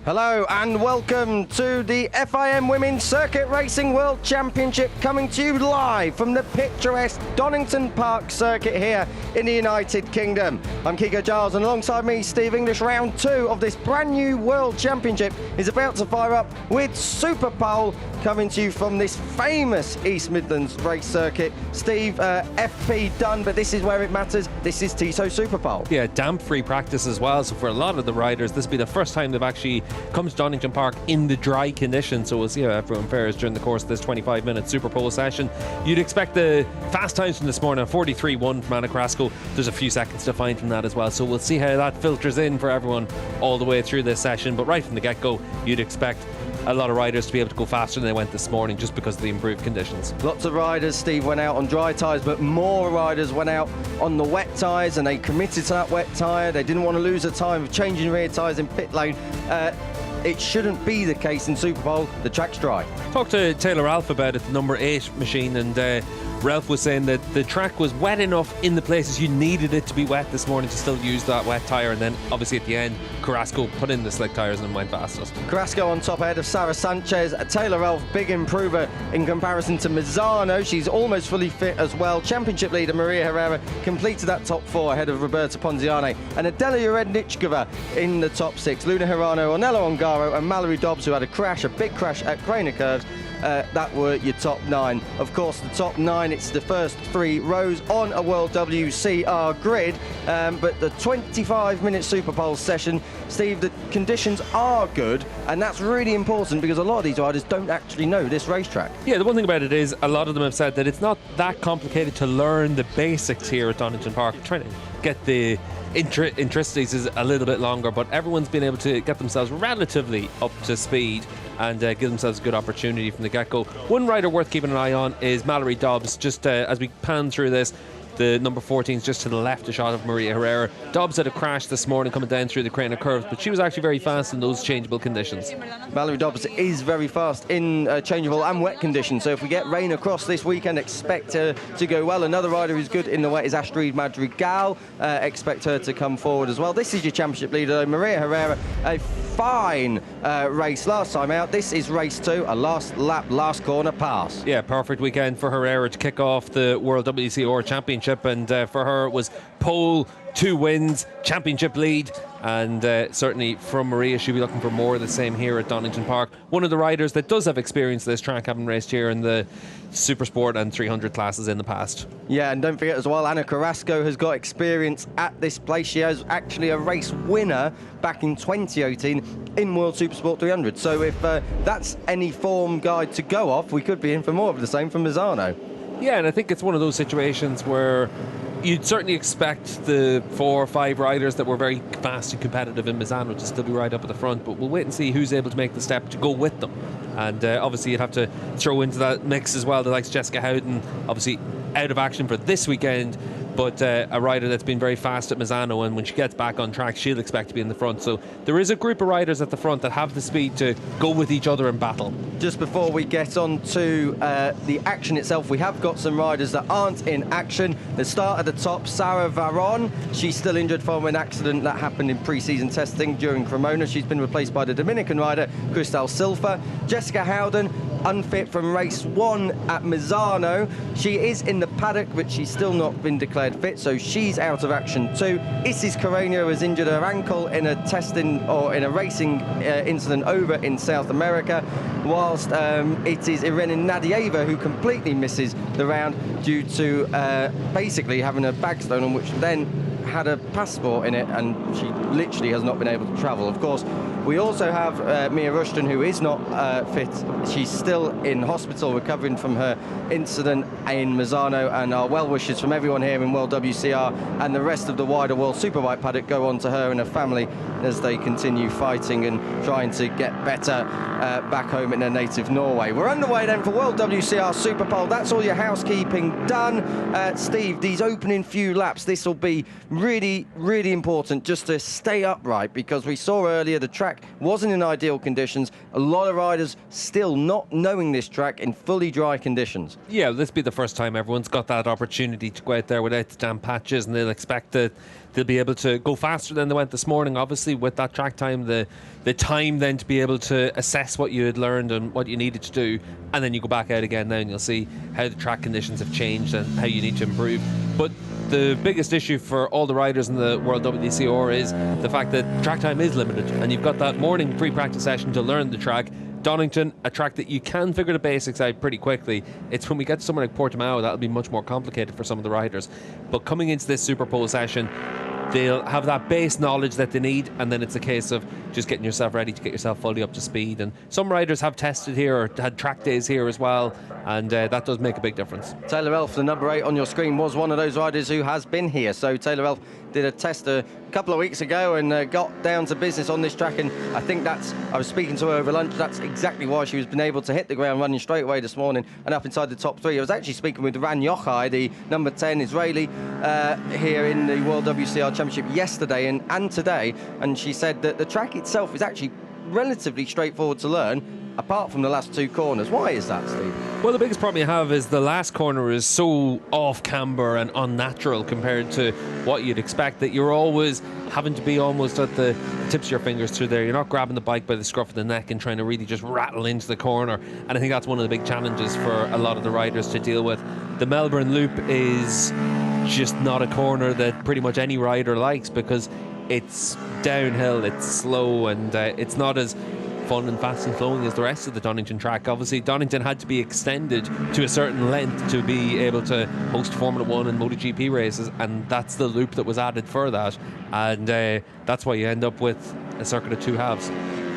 Hello and welcome to the FIM Women's Circuit Racing World Championship, coming to you live from the picturesque Donington Park circuit here in the United Kingdom. I'm Kiko Giles, and alongside me, Steve English. Round 2 of this brand new World Championship is about to fire up with Superpole, coming to you from this famous East Midlands race circuit. Steve, FP done, but this is where it matters. This is Tito Superpole. Yeah, damp-free practice as well, so for a lot of the riders, this will be the first time they've actually come to Donington Park in the dry conditions, so we'll see how everyone fares during the course of this 25-minute Superpole session. You'd expect the fast times from this morning, 43.1 from Anna Carrasco. There's a few seconds to find from that as well, so we'll see how that filters in for everyone all the way through this session. But right from the get-go, you'd expect a lot of riders to be able to go faster than they went this morning just because of the improved conditions. Lots of riders, Steve, went out on dry tyres, but more riders went out on the wet tyres, and they committed to that wet tyre. They didn't want to lose a time of changing rear tyres in pit lane. It shouldn't be the case in Superpole. The track's dry. Talked to Taylor Ralph about it, the number 8 machine, and Ralph was saying that the track was wet enough in the places you needed it to be wet this morning to still use that wet tyre, and then obviously at the end Carrasco put in the slick tyres and went fastest. Carrasco on top ahead of Sarah Sanchez. Taylor Ralph, big improver in comparison to Mazzano. She's almost fully fit as well. Championship leader Maria Herrera completed that top 4 ahead of Roberta Ponziane, and Adela Jurednichkova in the top 6. Luna Hirano, Ornella Ongaro and Mallory Dobbs, who had a big crash at Craner Curves. That were your top 9. Of course, the top 9, it's the first 3 rows on a World WCR grid, but the 25-minute Superpole session, Steve, the conditions are good, and that's really important because a lot of these riders don't actually know this racetrack. Yeah, the one thing about it is a lot of them have said that it's not that complicated to learn the basics here at Donington Park. Trying to get the intricacies is a little bit longer, but everyone's been able to get themselves relatively up to speed and give themselves a good opportunity from the get-go. One rider worth keeping an eye on is Mallory Dobbs. Just as we pan through this, the number 14 is just to the left, a shot of Maria Herrera. Dobbs had a crash this morning coming down through the Craner Curves, but she was actually very fast in those changeable conditions. Mallory Dobbs is very fast in changeable and wet conditions, so if we get rain across this weekend, expect her to go well. Another rider who's good in the wet is Astrid Madrigal. Expect her to come forward as well. This is your championship leader, Maria Herrera. A fine race last time out. This is race 2, a last lap, last corner pass. Yeah, perfect weekend for Herrera to kick off the World WCR Championship, and for her it was pole, 2 wins, championship lead, and certainly from Maria, she'll be looking for more of the same here at Donington Park. One of the riders that does have experience this track, having raced here in the Super Sport and 300 classes in the past. Yeah, and don't forget as well, Anna Carrasco has got experience at this place. She has actually a race winner back in 2018 in World Supersport 300. So if that's any form guide to go off, we could be in for more of the same from Mazzano. Yeah, and I think it's one of those situations where you'd certainly expect the 4 or 5 riders that were very fast and competitive in Mazzano to still be right up at the front, but we'll wait and see who's able to make the step to go with them. And obviously you'd have to throw into that mix as well the likes of Jessica Howden, obviously out of action for this weekend, but a rider that's been very fast at Mazzano, and when she gets back on track, she'll expect to be in the front. So there is a group of riders at the front that have the speed to go with each other in battle. Just before we get on to the action itself, we have got some riders that aren't in action. Let's start at the top. Sarah Varon, she's still injured from an accident that happened in pre-season testing during Cremona. She's been replaced by the Dominican rider, Cristal Silfa. Jessica Howden, unfit from race 1 at Mazzano. She is in the paddock, but she's still not been declared fit, so she's out of action too. Isis Carreño has injured her ankle in a testing or in a racing incident over in South America, whilst it is Irene Nadieva who completely misses the round due to basically having a bag stolen, which then had a passport in it, and she literally has not been able to travel. Of course, we also have Mia Rushton, who is not fit. She's still in hospital recovering from her incident in Mazzano, and our well wishes from everyone here in World WCR and the rest of the wider World Superbike paddock go on to her and her family as they continue fighting and trying to get better back home in their native Norway. We're underway then for World WCR Superpole. That's all your housekeeping done. Steve, these opening few laps, this will be really really, really important just to stay upright, because we saw earlier the track wasn't in ideal conditions. A lot of riders still not knowing this track in fully dry conditions. Yeah, this will be the first time everyone's got that opportunity to go out there without the damp patches, and they'll expect that they'll be able to go faster than they went this morning. Obviously, with that track time, the time then to be able to assess what you had learned and what you needed to do, and then you go back out again now and you'll see how the track conditions have changed and how you need to improve. But the biggest issue for all the riders in the World WCR is the fact that track time is limited, and you've got that morning pre-practice session to learn the track. Donington, a track that you can figure the basics out pretty quickly. It's when we get to somewhere like Portimao that'll be much more complicated for some of the riders. But coming into this Superpole session, they'll have that base knowledge that they need, and then it's a case of just getting yourself ready to get yourself fully up to speed. And some riders have tested here or had track days here as well, and that does make a big difference. Taylor Elf, the number 8 on your screen, was one of those riders who has been here. So Taylor Elf did a test a couple of weeks ago and got down to business on this track, and I think I was speaking to her over lunch, that's exactly why she was been able to hit the ground running straight away this morning and up inside the top 3. I was actually speaking with Ran Yochai, the number 10 Israeli, here in the World WCR Championship yesterday and today, and she said that the track itself is actually relatively straightforward to learn, apart from the last 2 corners. Why is that, Steve? Well, the biggest problem you have is the last corner is so off camber and unnatural compared to what you'd expect, that you're always having to be almost at the tips of your fingers through there. You're not grabbing the bike by the scruff of the neck and trying to really just rattle into the corner, and I think that's one of the big challenges for a lot of the riders to deal with. The Melbourne Loop is just not a corner that pretty much any rider likes, because it's downhill, it's slow, and it's not as fun and fast and flowing as the rest of the Donington track. Obviously, Donington had to be extended to a certain length to be able to host Formula 1 and MotoGP races, and that's the loop that was added for that, and that's why you end up with a circuit of 2 halves.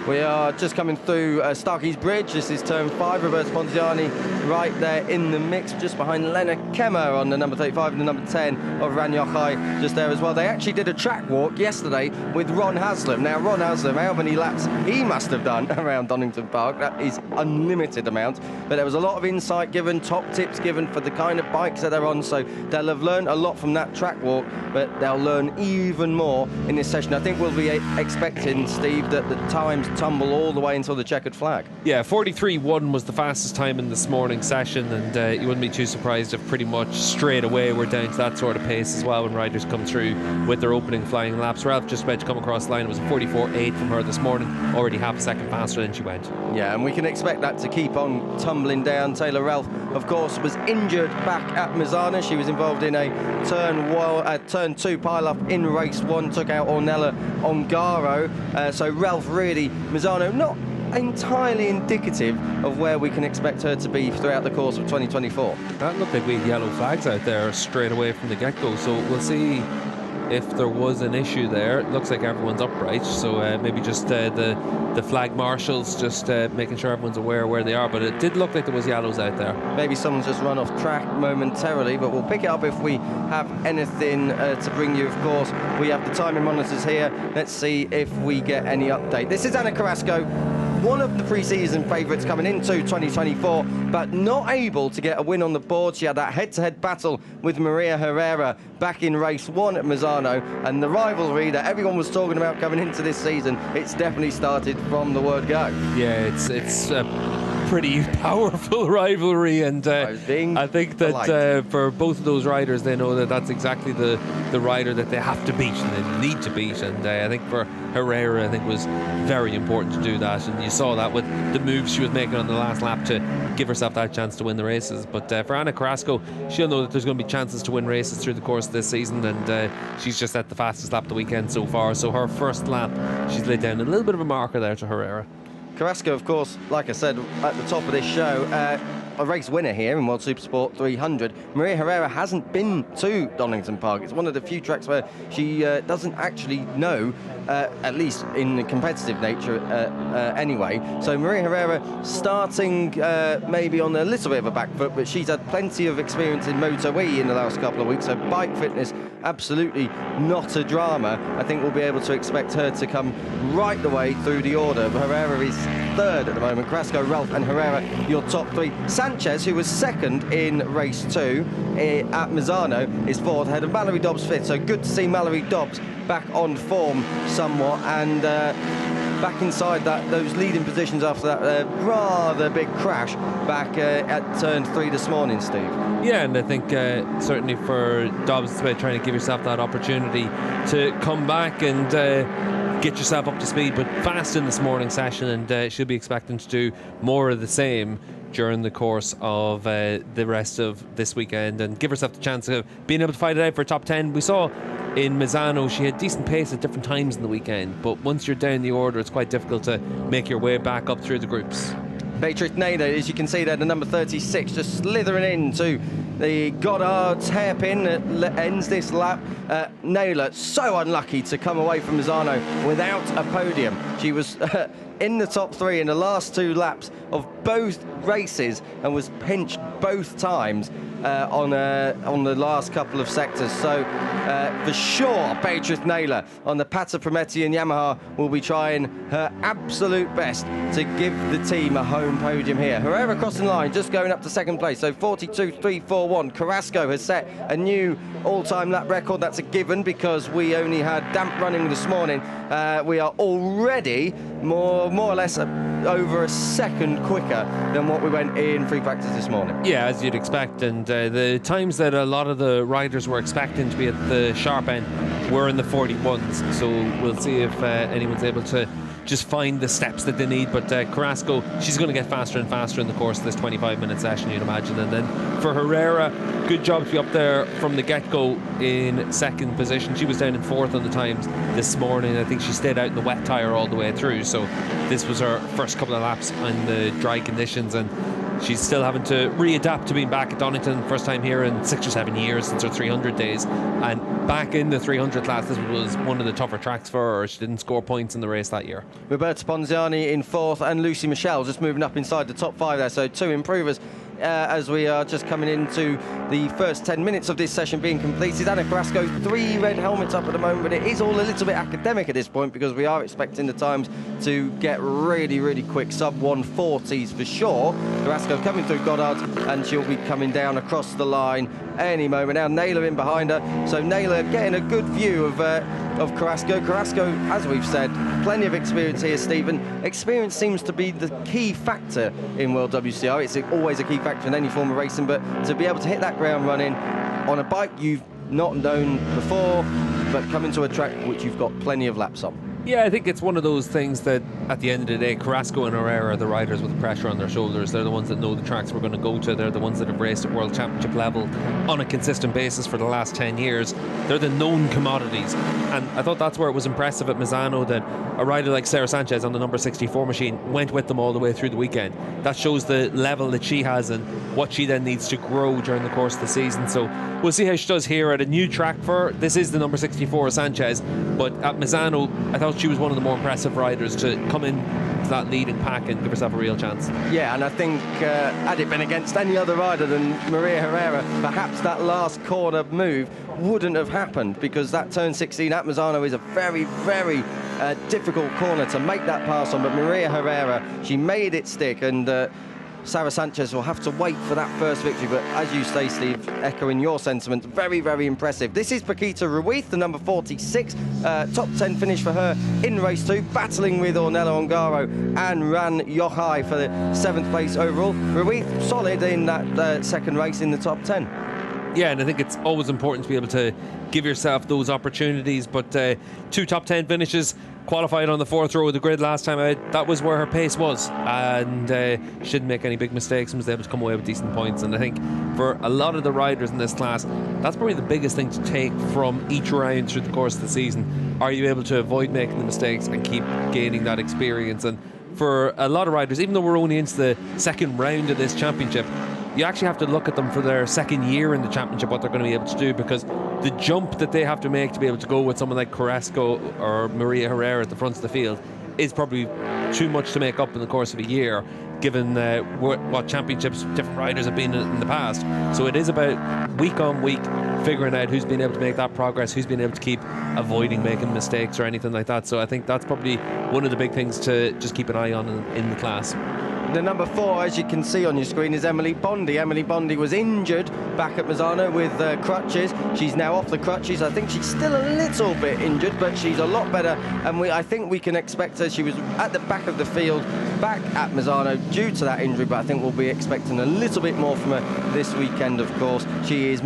We are just coming through Starkey's Bridge. This is turn 5. Roberto Ponziani right there in the mix, just behind Lennart Kemmer on the number 35 and the number 10 of Ran Yochai just there as well. They actually did a track walk yesterday with Ron Haslam. Now, Ron Haslam, how many laps he must have done around Donington Park? That is unlimited amount. But there was a lot of insight given, top tips given for the kind of bikes that they're on. So they'll have learned a lot from that track walk, but they'll learn even more in this session. I think we'll be expecting, Steve, that the times tumble all the way until the checkered flag. Yeah, 43.1 was the fastest time in this morning's session, and you wouldn't be too surprised if pretty much straight away we're down to that sort of pace as well when riders come through with their opening flying laps. Ralph just about to come across the line. It was a 44.8 from her this morning, already half a second faster than she went. Yeah, and we can expect that to keep on tumbling down. Taylor Ralph, of course, was injured back at Misano. She was involved in a turn 2 pile-up in race 1, took out Ornella Ongaro. So Ralph really, Misano, not entirely indicative of where we can expect her to be throughout the course of 2024. That looked like we had yellow flags out there straight away from the get-go, so we'll see if there was an issue there. It looks like everyone's upright, so maybe just the flag marshals just making sure everyone's aware where they are, but it did look like there was yellows out there. Maybe someone's just run off track momentarily, but we'll pick it up if we have anything to bring you. Of course, we have the timing monitors here. Let's see if we get any update. This is Ana Carrasco, one of the pre-season favourites coming into 2024, but not able to get a win on the board. She had that head-to-head battle with Maria Herrera back in race 1 at Misano, and the rivalry that everyone was talking about coming into this season, it's definitely started from the word go. Yeah, it's a pretty powerful rivalry, and I think that for both of those riders, they know that that's exactly the rider that they have to beat and they need to beat, and I think for Herrera, I think was very important to do that, and you saw that with the moves she was making on the last lap to give herself that chance to win the races. But for Ana Carrasco, she'll know that there's going to be chances to win races through the course of this season, and she's just at the fastest lap of the weekend so far, so her first lap, she's laid down a little bit of a marker there to Herrera. Carrasco, of course, like I said at the top of this show, a race winner here in World Supersport 300. Maria Herrera hasn't been to Donington Park. It's one of the few tracks where she doesn't actually know, at least in the competitive nature anyway. So Maria Herrera starting maybe on a little bit of a back foot, but she's had plenty of experience in Moto E in the last couple of weeks, so bike fitness absolutely not a drama. I think we'll be able to expect her to come right the way through the order. Herrera is third at the moment. Carrasco, Ralph and Herrera, your top 3. Sanchez, who was second in race 2 at Misano, is fourth, ahead of Mallory Dobbs fifth. So good to see Mallory Dobbs back on form somewhat, and back inside those leading positions after that rather big crash back at turn 3 this morning, Steve. Yeah, and I think certainly for Dobbs, it's about trying to give yourself that opportunity to come back and get yourself up to speed, but fast in this morning session, and she'll be expecting to do more of the same during the course of the rest of this weekend, and give herself the chance of being able to fight it out for top 10. We saw in Misano she had decent pace at different times in the weekend, but once you're down the order, it's quite difficult to make your way back up through the groups. Beatrice Naylor, as you can see there, the number 36, just slithering into the Goddard's hairpin that ends this lap. Naylor, so unlucky to come away from Misano without a podium. She was in the top 3 in the last 2 laps of both races and was pinched both times on the last couple of sectors. So for sure, Beatrice Naylor on the Pata Promethean Yamaha will be trying her absolute best to give the team a home podium here. Herrera crossing the line, just going up to second place. So 42.341. Carrasco has set a new all-time lap record. That's a given because we only had damp running this morning. We are already more or less over a second quicker than what we went in free practice this morning. Yeah, as you'd expect, and the times that a lot of the riders were expecting to be at the sharp end were in the 41s, so we'll see if anyone's able to just find the steps that they need. But Carrasco, she's going to get faster and faster in the course of this 25-minute session, you'd imagine. And then for Herrera, good job to be up there from the get-go in second position. She was down in fourth on the times this morning. I think she stayed out in the wet tyre all the way through, so this was her first couple of laps in the dry conditions, and she's still having to readapt to being back at Donington, first time here in 6 or 7 years since her 300 days, and back in the 300 class. This was one of the tougher tracks for her. She didn't score points in the race that year. Roberta Ponziani in fourth, and Lucy Michelle just moving up inside the top 5 there, so 2 improvers as we are just coming into the first 10 minutes of this session being completed. Anna Carrasco, 3 red helmets up at the moment, but it is all a little bit academic at this point because we are expecting the times to get really quick, sub 140s for sure. Carrasco coming through Goddard, and she'll be coming down across the line any moment now. Naylor in behind her, so Naylor getting a good view of Carrasco. Carrasco, as we've said, plenty of experience here, Stephen. Experience seems to be the key factor in World WCR. It's always a key factor in any form of racing, but to be able to hit that ground running on a bike you've not known before, but coming to a track which you've got plenty of laps on. Yeah, I think it's one of those things that at the end of the day, Carrasco and Herrera are the riders with the pressure on their shoulders. They're the ones that know the tracks we're going to go to. They're the ones that have raced at World Championship level on a consistent basis for the last 10 years. They're the known commodities. And I thought that's where it was impressive at Misano that a rider like Sarah Sanchez on the number 64 machine went with them all the way through the weekend. That shows the level that she has and what she then needs to grow during the course of the season. So we'll see how she does here at a new track for her. This is the number 64 Sanchez, but at Misano, I thought she was one of the more impressive riders to come in to that leading pack and give herself a real chance. Yeah, and I think had it been against any other rider than Maria Herrera, perhaps that last corner move wouldn't have happened, because that turn 16 at Misano is a very difficult corner to make that pass on. But Maria Herrera, she made it stick, and Sarah Sanchez will have to wait for that first victory. But as you say, Steve, echoing your sentiments, very impressive. This is Paquita Ruiz, the number 46. Top 10 finish for her in race 2, battling with Ornella Ongaro and Ran Yochai for the 7th place overall. Ruiz solid in that second race in the top 10. Yeah, and I think it's always important to be able to give yourself those opportunities, but 2 top 10 finishes, qualified on the 4th row of the grid last time out. That was where her pace was, and she didn't make any big mistakes and was able to come away with decent points. And I think for a lot of the riders in this class, that's probably the biggest thing to take from each round through the course of the season. Are you able to avoid making the mistakes and keep gaining that experience? And for a lot of riders, even though we're only into the second round of this championship, you actually have to look at them for their second year in the championship, what they're going to be able to do, because the jump that they have to make to be able to go with someone like Carrasco or Maria Herrera at the front of the field is probably too much to make up in the course of a year, given what championships different riders have been in the past. So it is about week on week figuring out who's been able to make that progress, who's been able to keep avoiding making mistakes or anything like that. So I think that's probably one of the big things to just keep an eye on in the class. The number 4, as you can see on your screen, is Emily Bondi. Emily Bondi was injured back at Misano with crutches. She's now off the crutches. I think she's still a little bit injured, but she's a lot better. And I think we can expect her. She was at the back of the field back at Misano due to that injury, but I think we'll be expecting a little bit more from her this weekend, of course. She is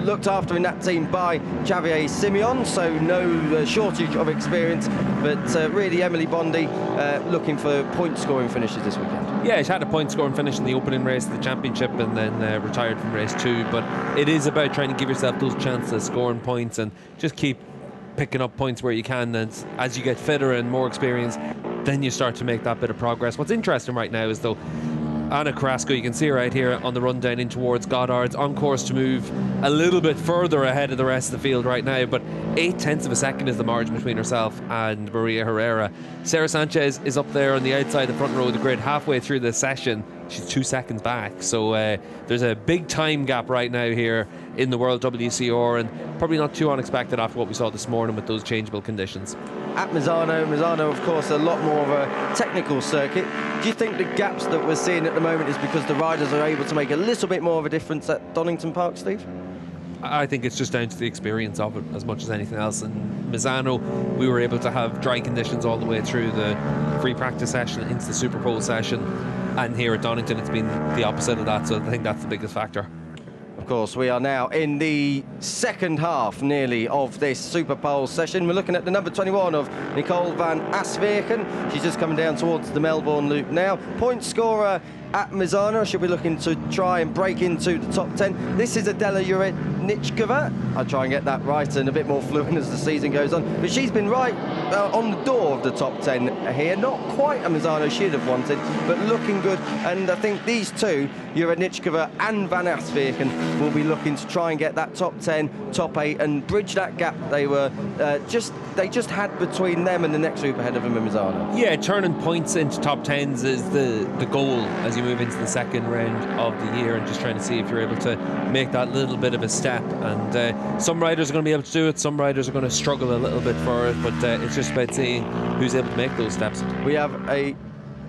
looked after in that team by Xavier Simeon, so no shortage of experience. But really, Emily Bondi looking for point-scoring finishes this weekend. Yeah, she had a point-scoring finish in the opening race of the championship and then retired from race 2. But it is about trying to give yourself those chances of scoring points and just keep picking up points where you can. And as you get fitter and more experienced, then you start to make that bit of progress. What's interesting right now is, though, Anna Carrasco, you can see her right here on the rundown in towards Goddard's, on course to move a little bit further ahead of the rest of the field right now, but 0.8 of a second is the margin between herself and Maria Herrera. Sarah Sanchez is up there on the outside, the front row of the grid, halfway through the session. She's 2 seconds back, so there's a big time gap right now here in the World WCR, and probably not too unexpected after what we saw this morning with those changeable conditions. At Misano, of course, a lot more of a technical circuit. Do you think the gaps that we're seeing at the moment is because the riders are able to make a little bit more of a difference at Donington Park, Steve? I think it's just down to the experience of it as much as anything else. In Misano, we were able to have dry conditions all the way through the free practice session into the Superpole session, and here at Donington it's been the opposite of that, so I think that's the biggest factor. Of course, we are now in the second half, nearly, of this Superpole session. We're looking at the number 21 of Nicole van Asverken. She's just coming down towards the Melbourne Loop now. Point scorer at Misano. She'll be looking to try and break into the top 10. This is Adela Jurenichkova. I'll try and get that right and a bit more fluent as the season goes on. But she's been right on the door of the top 10 here. Not quite a Misano she'd have wanted, but looking good. And I think these two, Jurenichkova and van Asverken, will be looking to try and get that top 10, top 8 and bridge that gap they were they just had between them and the next group ahead of them in Misano. Yeah, turning points into top 10s is the goal as you move into the second round of the year, and just trying to see if you're able to make that little bit of a step. And some riders are going to be able to do it, some riders are going to struggle a little bit for it, but it's just about seeing who's able to make those steps.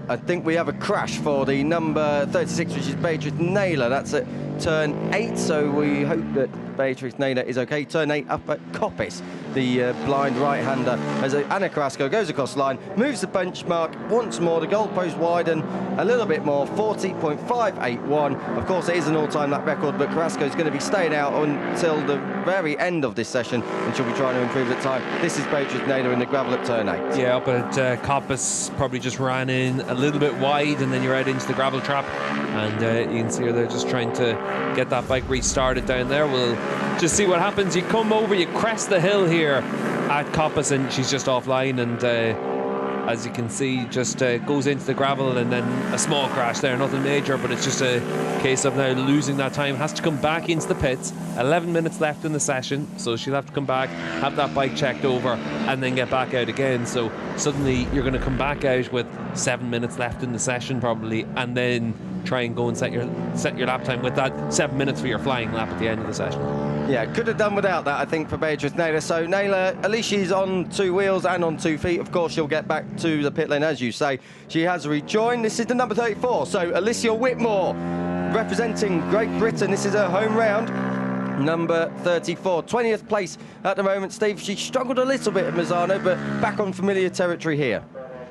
I think we have a crash for the number 36, which is Beatrice Naylor. That's at turn 8, so we hope that Beatrice Naylor is okay. Turn 8 up at Coppice, the blind right-hander, as Anna Carrasco goes across the line, moves the benchmark once more. The goalpost widen a little bit more, 40.581. Of course, it is an all-time lap record, but Carrasco is going to be staying out until the very end of this session, and she'll be trying to improve the time. This is Beatrice Naylor in the gravel at turn 8. Yeah, up at Coppice, probably just ran in a little bit wide, and then you're out into the gravel trap, and you can see her there just trying to get that bike restarted down there. We'll just see what happens. You come over, you crest the hill here at Coppice, and she's just offline, and as you can see, just goes into the gravel, and then a small crash there, nothing major, but it's just a case of now losing that time. Has to come back into the pits. 11 minutes left in the session, so she'll have to come back, have that bike checked over, and then get back out again. So suddenly you're going to come back out with 7 minutes left in the session probably, and then try and go and set your lap time with that 7 minutes for your flying lap at the end of the session. Yeah, could have done without that, I think, for Beatrice Naylor. So Naylor, at least she's on 2 wheels and on 2 feet. Of course, she'll get back to the pit lane, as you say. She has rejoined. This is the number 34. So Alicia Whitmore, representing Great Britain. This is her home round. Number 34, 20th place at the moment, Steve. She struggled a little bit at Misano, but back on familiar territory here.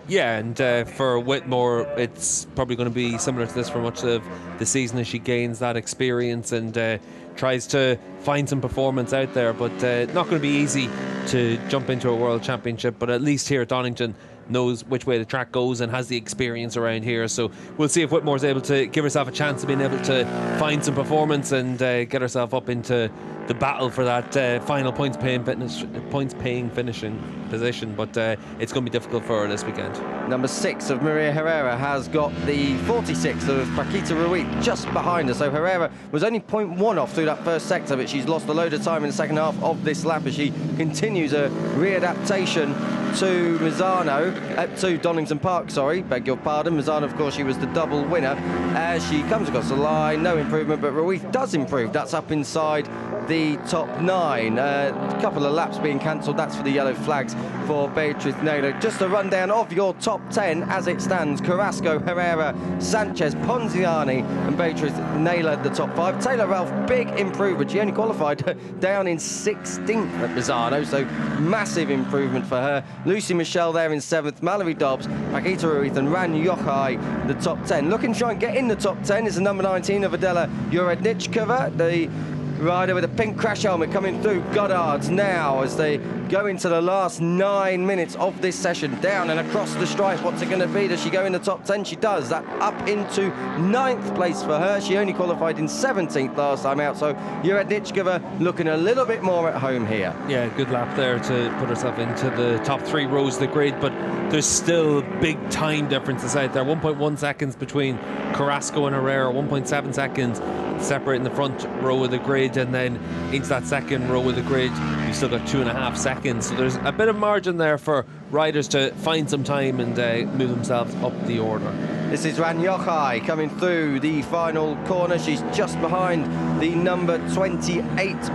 Yeah, and for Whitmore, it's probably going to be similar to this for much of the season as she gains that experience and tries to find some performance out there, but not going to be easy to jump into a World Championship, but at least here at Donington knows which way the track goes and has the experience around here. So we'll see if Whitmore's able to give herself a chance of being able to find some performance and get herself up into the battle for that final points paying finishing position, but it's going to be difficult for her this weekend. Number 6 of Maria Herrera has got the 46 of Paquita Ruiz just behind her, so Herrera was only 0.1 off through that first sector, but she's lost a load of time in the second half of this lap as she continues a readaptation to to Donington Park, beg your pardon. Misano, of course, she was the double winner. As she comes across the line, no improvement, but Ruiz does improve. That's up inside the top 9. A couple of laps being cancelled, that's for the yellow flags for Beatriz Naylor. Just a rundown of your top 10 as it stands. Carrasco, Herrera, Sanchez, Ponziani and Beatriz Naylor the top 5. Taylor Ralph, big improvement. She only qualified down in 16th at Misano, so massive improvement for her. Lucy Michelle there in 7th. Mallory Dobbs, Paquita Ruiz and Ran Yochai the top 10. Looking to try and get in the top 10 is the number 19 of Adela Juredničkova, the rider with a pink crash helmet coming through Goddard's now as they go into the last 9 minutes of this session. Down and across the stripe, what's it going to be? Does she go in the top 10? She does. That up into 9th place for her. She only qualified in 17th last time out, so Juredničkova looking a little bit more at home here. Yeah, good lap there to put herself into the top 3 rows of the grid, but there's still big time differences out there. 1.1 seconds between Carrasco and Herrera, 1.7 seconds separating the front row of the grid, and then into that second row of the grid you've still got 2.5 seconds, so there's a bit of margin there for riders to find some time and move themselves up the order. This is Ran Yochai coming through the final corner. She's just behind the number 28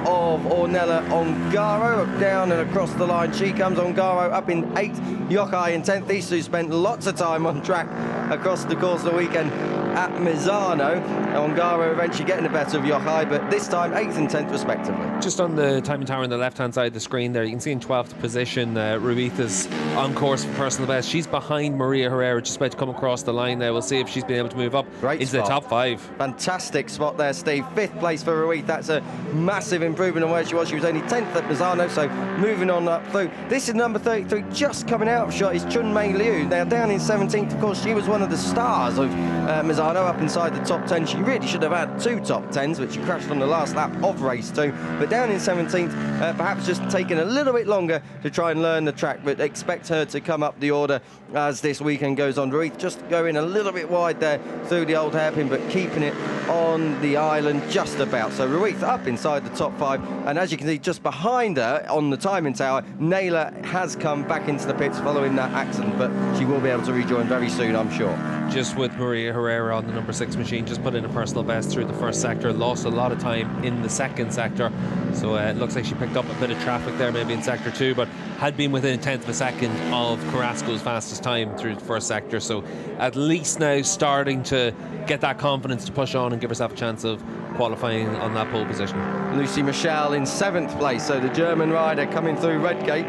of Ornella Ongaro. Down and across the line she comes. Ongaro up in 8th, Yochai in 10th. These two spent lots of time on track across the course of the weekend at Misano. Ongaro eventually getting the better of Yochai, but this time 8th and 10th respectively. Just on the timing tower on the left hand side of the screen there, you can see in 12th position Ruiz is on course for personal best. She's behind Maria Herrera, just about to come across the line there. We'll see if she's been able to move up into the top 5. Fantastic spot there, Steve. 5th place for Ruiz. That's a massive improvement on where she was. She was only 10th at Misano, so moving on up through. This is number 33, just coming out of shot is Chun Mei Liu. Now down in 17th, of course, she was one of the stars of Misano, up inside the top 10. She really should have had 2 top 10s, but she crashed on the last lap of race 2. But down in 17th, perhaps just taking a little bit longer to try and learn the track, but expect her to come up the order as this weekend goes on. Ruiz just going a little bit wide there through the old hairpin, but keeping it on the island just about. So Ruiz up inside the top 5, and as you can see just behind her on the timing tower, Naylor has come back into the pits following that accident, but she will be able to rejoin very soon, I'm sure. Just with Maria Herrera on the number 6 machine, just put in a personal best through the first sector, lost a lot of time in the second sector, so it looks like she picked up a bit of traffic there maybe in sector 2, but had been within a 10th of a second of Carrasco's fastest time through the first sector, so at least now starting to get that confidence to push on and give herself a chance of qualifying on that pole position. Lucy Michelle in 7th place, so the German rider coming through Redgate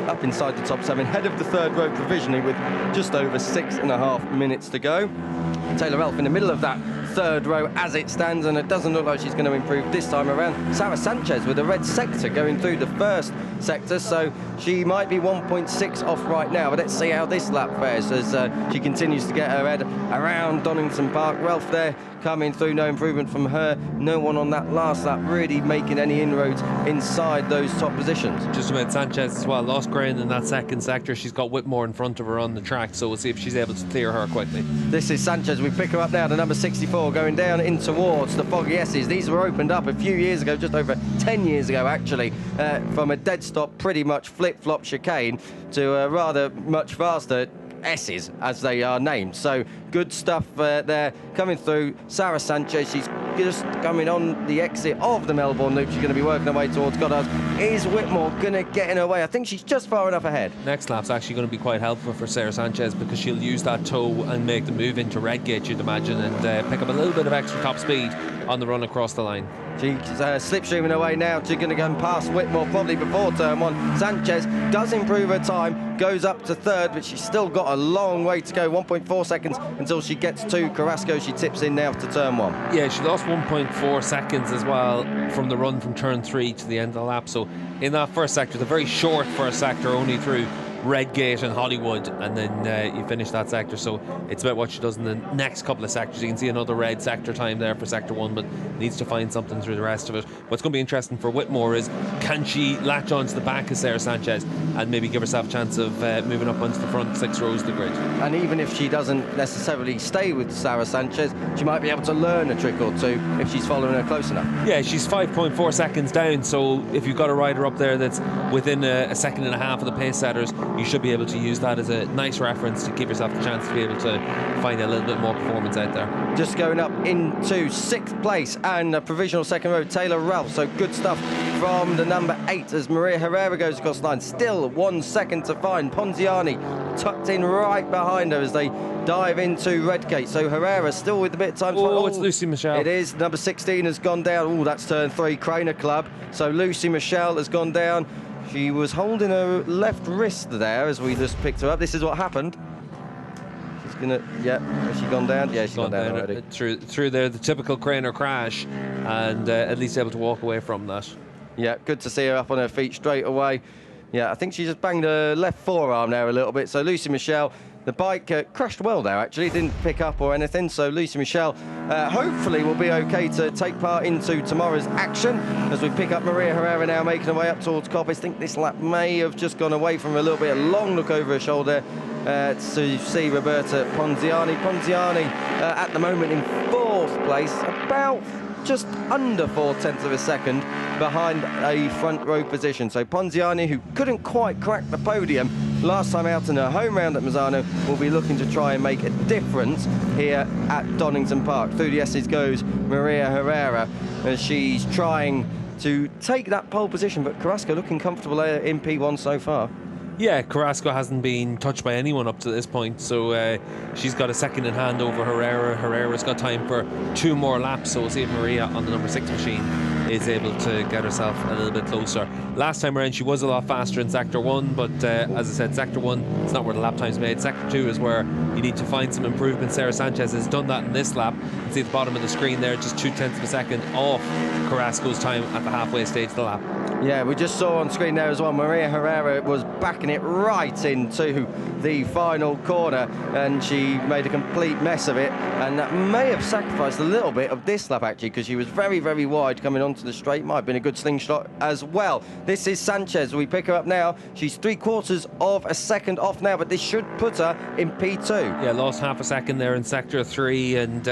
up inside the top 7, head of the 3rd row provisionally with just over 6.5 minutes to go. Taylor Ralph in the middle of that 3rd row as it stands, and it doesn't look like she's going to improve this time around. Sarah Sanchez with a red sector going through the first sector, so she might be 1.6 off right now, but let's see how this lap fares as she continues to get her head around Donington Park. Ralph there coming through, no improvement from her. No one on that last lap really making any inroads inside those top positions. Just about Sanchez as well, lost ground in that second sector. She's got Whitmore in front of her on the track, so we'll see if she's able to clear her quickly. This is Sanchez. We pick her up now, the number 64, going down in towards the Foggy S's. These were opened up a few years ago, just over 10 years ago actually, from a dead stop, pretty much flip-flop chicane to a rather much faster S's as they are named. So good stuff there coming through. Sarah Sanchez, she's just coming on the exit of the Melbourne Loop. She's going to be working her way towards Goddard. Is Whitmore going to get in her way? I think she's just far enough ahead. Next lap's actually going to be quite helpful for Sarah Sanchez because she'll use that toe and make the move into Redgate, you'd imagine, and pick up a little bit of extra top speed on the run across the line. She's slipstreaming away now. She's going to go and pass Whitmore probably before turn 1. Sanchez does improve her time, goes up to 3rd, but she's still got a long way to go. 1.4 seconds until she gets to Carrasco. She tips in now to turn 1. Yeah, she lost 1.4 seconds as well from the run from turn 3 to the end of the lap. So in that first sector, the very short first sector, only through Redgate and Hollywood, and then you finish that sector. So it's about what she does in the next couple of sectors. You can see another red sector time there for sector 1, but needs to find something through the rest of it. What's going to be interesting for Whitmore is, can she latch onto the back of Sarah Sanchez and maybe give herself a chance of moving up onto the front 6 rows of the grid? And even if she doesn't necessarily stay with Sarah Sanchez, she might be able to learn a trick or two if she's following her close enough. Yeah, she's 5.4 seconds down, so if you've got a rider up there that's within a second and a half of the pace setters, you should be able to use that as a nice reference to give yourself the chance to be able to find a little bit more performance out there. Just going up into 6th place and a provisional 2nd row, Taylor Ralph. So good stuff from the number 8 as Maria Herrera goes across the line. Still 1 second to find. Ponziani tucked in right behind her as they dive into Redgate. So Herrera still with a bit of time. Oh, it's Lucy Michelle. It is. Number 16 has gone down. Oh, that's turn 3, Craner Club. So Lucy Michelle has gone down. She was holding her left wrist there as we just picked her up. This is what happened. She's gonna, yeah, has she gone down? Yeah, she's gone down already. Through the typical Craner crash, and at least able to walk away from that. Yeah, good to see her up on her feet straight away. Yeah, I think she just banged her left forearm there a little bit. So Lucy Michelle, the bike crashed well there actually, didn't pick up or anything. So Lucy Michelle hopefully will be okay to take part into tomorrow's action as we pick up Maria Herrera now making her way up towards Coppice. I think this lap may have just gone away from her a little bit. A long look over her shoulder to see Roberta Ponziani. Ponziani at the moment in 4th place, about just under 0.4 of a second behind a front row position. So Ponziani, who couldn't quite crack the podium last time out in her home round at Misano, will be looking to try and make a difference here at Donington Park. Through the S's goes Maria Herrera as she's trying to take that pole position, but Carrasco looking comfortable in P1 so far. Yeah, Carrasco hasn't been touched by anyone up to this point, so she's got a second in hand over Herrera. Herrera's got time for 2 more laps, so we'll see if Maria on the number 6 machine is able to get herself a little bit closer. Last time around she was a lot faster in Sector 1, but as I said, Sector 1 is not where the lap time's made. Sector 2 is where you need to find some improvement. Sarah Sanchez has done that in this lap. You can see at the bottom of the screen there, just 0.2 of a second off Carrasco's time at the halfway stage of the lap. Yeah, we just saw on screen there as well, Maria Herrera was backing it right into the final corner and she made a complete mess of it, and that may have sacrificed a little bit of this lap actually, because she was very, very wide coming onto the straight. Might have been a good slingshot as well. This is Sanchez. We pick her up now. She's 0.75 of a second off now, but this should put her in P2. Yeah, lost half a second there in Sector 3, and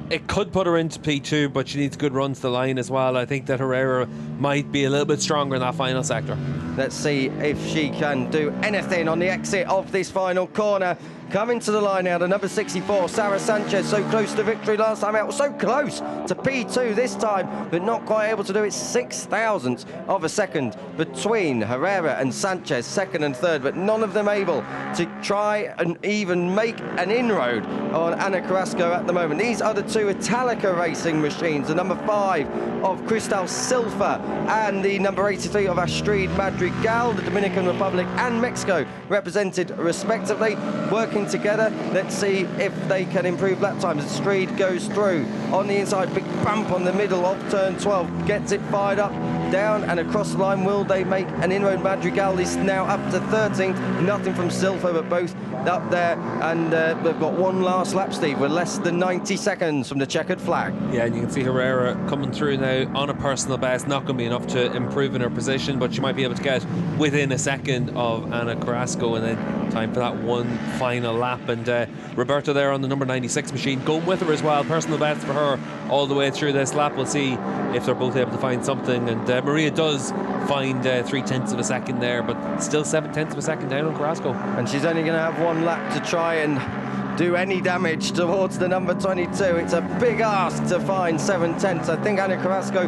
it could put her into P2, but she needs good runs to the line as well. I think that Herrera might be a little bit stronger in that final sector. Let's see if she can do anything on the exit of this final corner. Coming to the line now, the number 64, Sarah Sanchez, so close to victory last time out, so close to P2 this time, but not quite able to do it. 0.006 of a second between Herrera and Sanchez, 2nd and 3rd, but none of them able to try and even make an inroad on Ana Carrasco at the moment. These are the 2 Italica racing machines, the number 5 of Cristal Silva and the number 83 of Astrid Madrigal, the Dominican Republic and Mexico, represented respectively, working together. Let's see if they can improve lap times. Astrid goes through on the inside, big bump on the middle of turn 12, gets it fired up, down and across the line. Will they make an inroad? Madrigal is now up to 13th, nothing from Silva, but both up there, and they've got one last lap, Steve, with less than 90 seconds from the checkered flag. Yeah, and you can see Herrera coming through now on a personal best. Not going to be enough to improve in her position, but she might be able to get within a second of Ana Carrasco, and then time for that one final lap. And Roberta there on the number 96 machine going with her as well. Personal best for her all the way through this lap. We'll see if they're both able to find something, and Maria does find 0.3 of a second there, but still 0.7 of a second down on Carrasco. And she's only going to have one lap to try and do any damage towards the number 22. It's a big ask to find 0.7. I think Ana Carrasco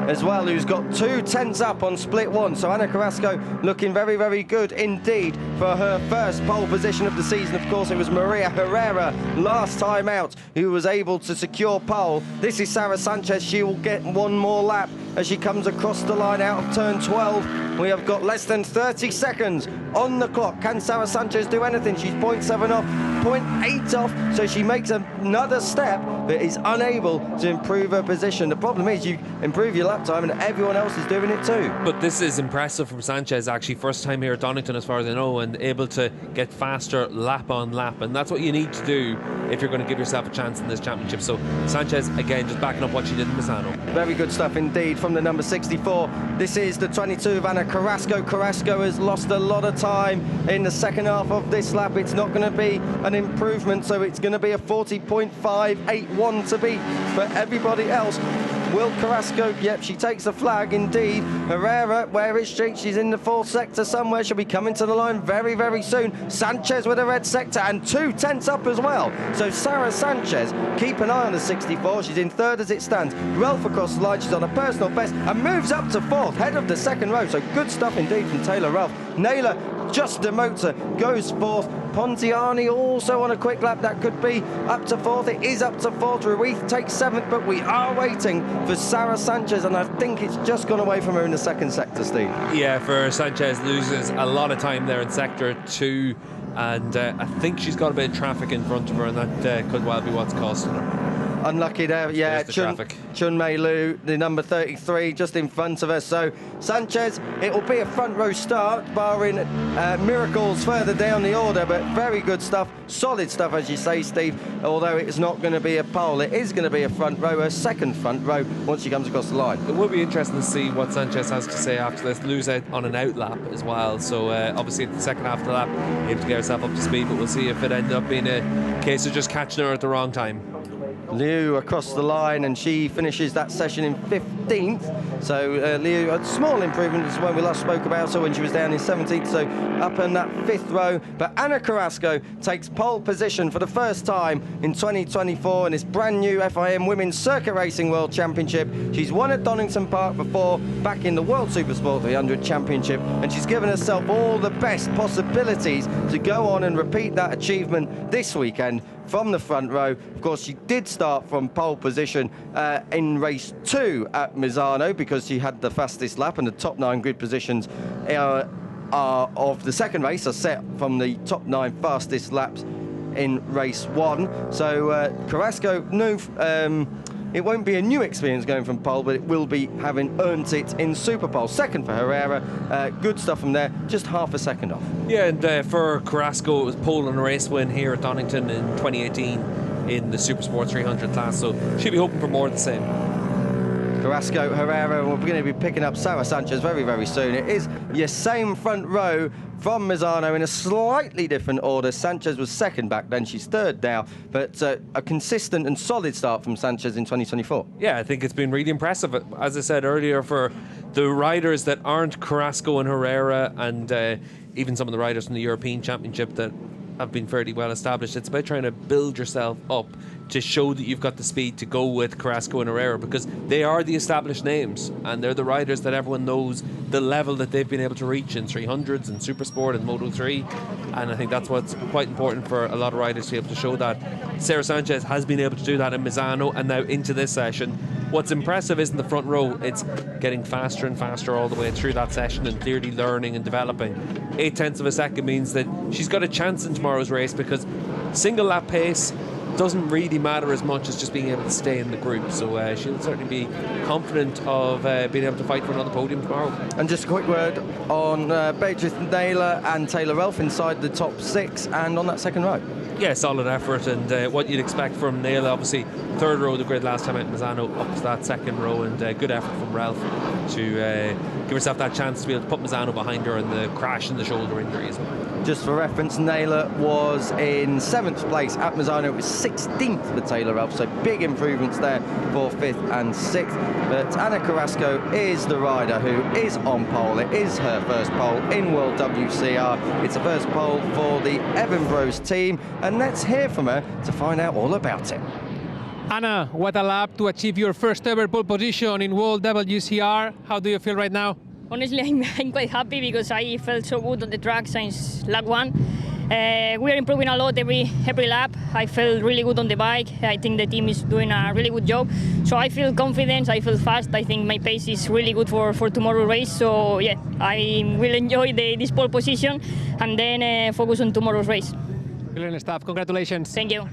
as well, who's got 2/10 up on split 1. So Ana Carrasco looking very, very good indeed for her first pole position of the season. Of course, it was Maria Herrera last time out who was able to secure pole. This is Sarah Sanchez. She will get one more lap as she comes across the line out of turn 12. We have got less than 30 seconds on the clock. Can Sarah Sanchez do anything? She's 0.7 off, 0.8 off, so she makes another step, but is unable to improve her position. The problem is you improve your lap time and everyone else is doing it too. But this is impressive from Sanchez, actually. First time here at Donington as far as I know, and able to get faster lap on lap, and that's what you need to do if you're going to give yourself a chance in this championship. So Sanchez, again, just backing up what she did in Misano. Very good stuff indeed from the number 64. This is the 22 of Ana Carrasco. Carrasco has lost a lot of time in the second half of this lap. It's not going to be an improvement, so it's going to be a 40.581 to beat for everybody else. Will Carrasco? Yep, she takes the flag indeed. Herrera, where is she? She's in the fourth sector somewhere. She'll be coming to the line very, very soon. Sanchez with a red sector and 2/10 up as well. So Sarah Sanchez, keep an eye on the 64. She's in third as it stands. Ralph across the line. She's on a personal best and moves up to fourth, head of the second row. So good stuff indeed from Taylor Ralph. Naylor just the motor goes fourth. Ponziani also on a quick lap. That could be up to fourth. It is up to fourth. Ruiz takes seventh, but we are waiting for Sarah Sanchez, and I think it's just gone away from her in the second sector, Steve. Yeah, for Sanchez, loses a lot of time there in sector 2, and I think she's got a bit of traffic in front of her, and that could well be what's costing her. Unlucky there, yeah. Chun Mei Lu, the number 33, just in front of her. So Sanchez, it will be a front row start, barring miracles further down the order, but very good stuff, solid stuff, as you say, Steve. Although it's not going to be a pole, it is going to be a front row, a second front row once she comes across the line. It will be interesting to see what Sanchez has to say after this. Lose out on an out lap as well, so obviously at the second half of the lap, able to get herself up to speed, but we'll see if it ended up being a case of just catching her at the wrong time. Liu across the line, and she finishes that session in 15th. So Liu, a small improvement is when we last spoke about her when she was down in 17th, so up in that fifth row. But Ana Carrasco takes pole position for the first time in 2024 in this brand new FIM Women's Circuit Racing World Championship. She's won at Donington Park before, back in the World Supersport 300 Championship, and she's given herself all the best possibilities to go on and repeat that achievement this weekend from the front row. Of course, she did start from pole position in race 2 at Misano because she had the fastest lap, and the top 9 grid positions of the second race are set from the top 9 fastest laps in race 1. So Carrasco, it won't be a new experience going from pole, but it will be having earned it in Superpole. Second for Herrera, good stuff from there, just half a second off. Yeah, and for Carrasco, it was pole and a race win here at Donington in 2018 in the Supersport 300 class, so she'll be hoping for more of the same. Carrasco, Herrera, we're going to be picking up Sarah Sanchez very, very soon. It is your same front row from Misano in a slightly different order. Sanchez was second back then, she's third now, but a consistent and solid start from Sanchez in 2024. Yeah, I think it's been really impressive. As I said earlier, for the riders that aren't Carrasco and Herrera, and even some of the riders from the European Championship that have been fairly well established, it's about trying to build yourself up to show that you've got the speed to go with Carrasco and Herrera, because they are the established names and they're the riders that everyone knows the level that they've been able to reach in 300s and Supersport and Moto 3, and I think that's what's quite important for a lot of riders to be able to show that. Sarah Sanchez has been able to do that in Misano and now into this session. What's impressive isn't the front row, it's getting faster and faster all the way through that session and clearly learning and developing. 0.8 of a second means that she's got a chance in tomorrow's race, because single lap pace doesn't really matter as much as just being able to stay in the group. So she'll certainly be confident of being able to fight for another podium tomorrow. And just a quick word on Beatrice Naylor and Taylor Ralph inside the top 6 and on that second row. Yeah, solid effort, and what you'd expect from Naylor, obviously third row of the grid last time at Misano, up to that second row, and good effort from Ralph to give herself that chance to be able to put Misano behind her and the crash and the shoulder injury as well. Just for reference, Naylor was in 7th place at Misano. It was 16th for Taylor Ralph, so big improvements there for 5th and 6th. But Ana Carrasco is the rider who is on pole. It is her first pole in World WCR. It's the first pole for the Evanbros team, and let's hear from her to find out all about it. Ana, what a lap to achieve your first ever pole position in World WCR. How do you feel right now? Honestly, I'm quite happy because I felt so good on the track since lap 1. We are improving a lot every lap. I felt really good on the bike. I think the team is doing a really good job. So I feel confident, I feel fast. I think my pace is really good for tomorrow's race. So yeah, I will enjoy this pole position and then focus on tomorrow's race. Brilliant stuff. Congratulations. Thank you.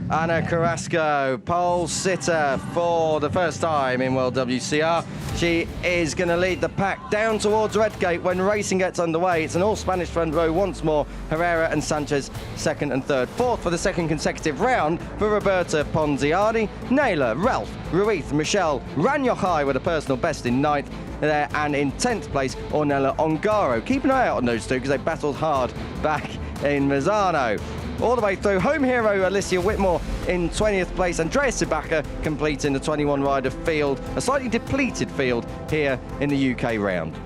Ana Carrasco, pole sitter for the first time in World WCR. She is going to lead the pack down towards Redgate when racing gets underway. It's an all-Spanish front row once more. Herrera and Sanchez second and third. Fourth for the second consecutive round for Roberta Ponziani. Naylor, Ralph, Ruiz, Michelle, Ranyochai with a personal best in 9th. There, and in 10th place, Ornella Ongaro. Keep an eye out on those two because they battled hard back in Misano. all the way through. Home hero Alicia Whitmore in 20th place. Andrea Sibaka completing the 21 rider field, a slightly depleted field here in the UK round.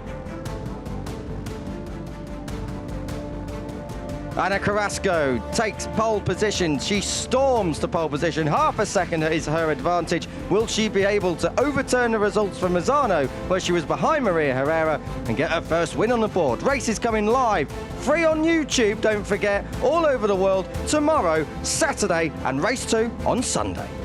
Anna Carrasco takes pole position. She storms to pole position. Half a second is her advantage. Will she be able to overturn the results from Mazzano, where she was behind Maria Herrera, and get her first win on the board? Race is coming live, free on YouTube, don't forget, all over the world, tomorrow, Saturday, and race 2 on Sunday.